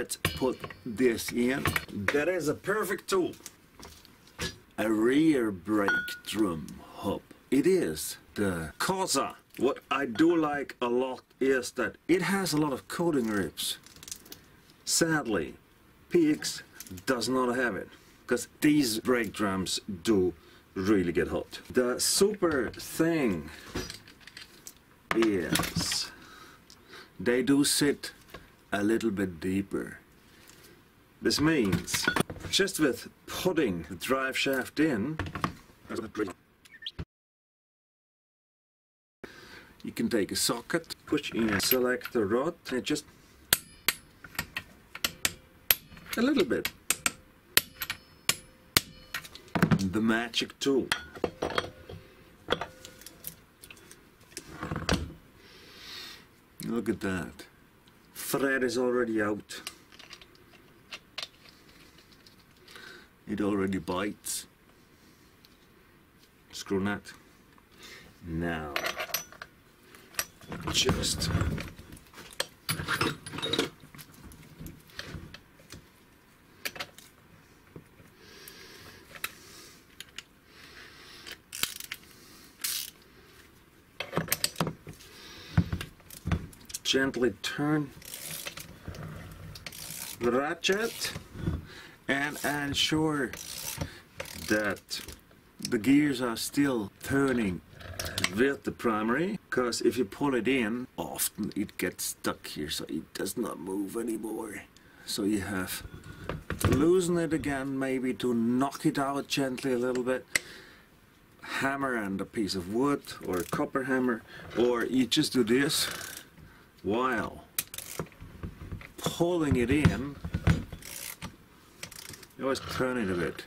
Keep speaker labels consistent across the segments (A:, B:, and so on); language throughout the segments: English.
A: let's put this in. That is a perfect tool. A rear brake drum hub. It is the Casa. What I do like a lot is that it has a lot of coating grips. Sadly, PX does not have it, because these brake drums do really get hot. The super thing is they do sit a little bit deeper. This means just with putting the drive shaft in, you can take a socket, push in, select the rod, and just a little bit. The magic tool. Look at that. Thread is already out. It already bites. Screw nut. Now, just gently turn the ratchet and ensure that the gears are still turning with the primary, because if you pull it in, often it gets stuck here, so it does not move anymore. So you have to loosen it again, maybe to knock it out gently a little bit. Hammer and a piece of wood or a copper hammer, or you just do this while pulling it in. You always turn it a bit.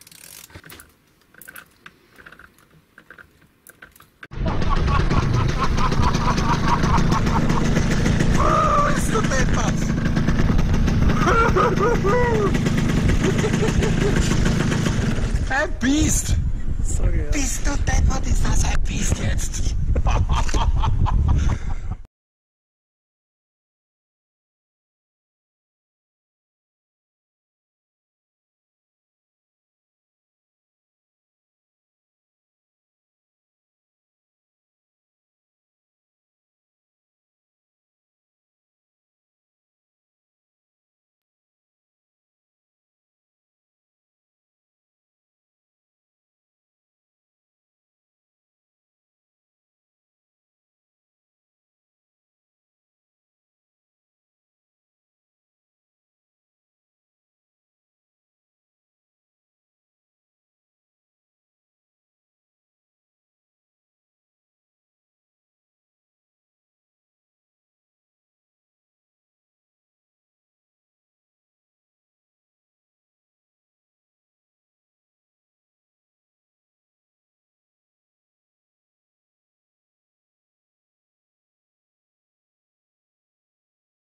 B: Ein Biest!
C: Sorry.
B: Bist du deppert, ist das ein Biest jetzt?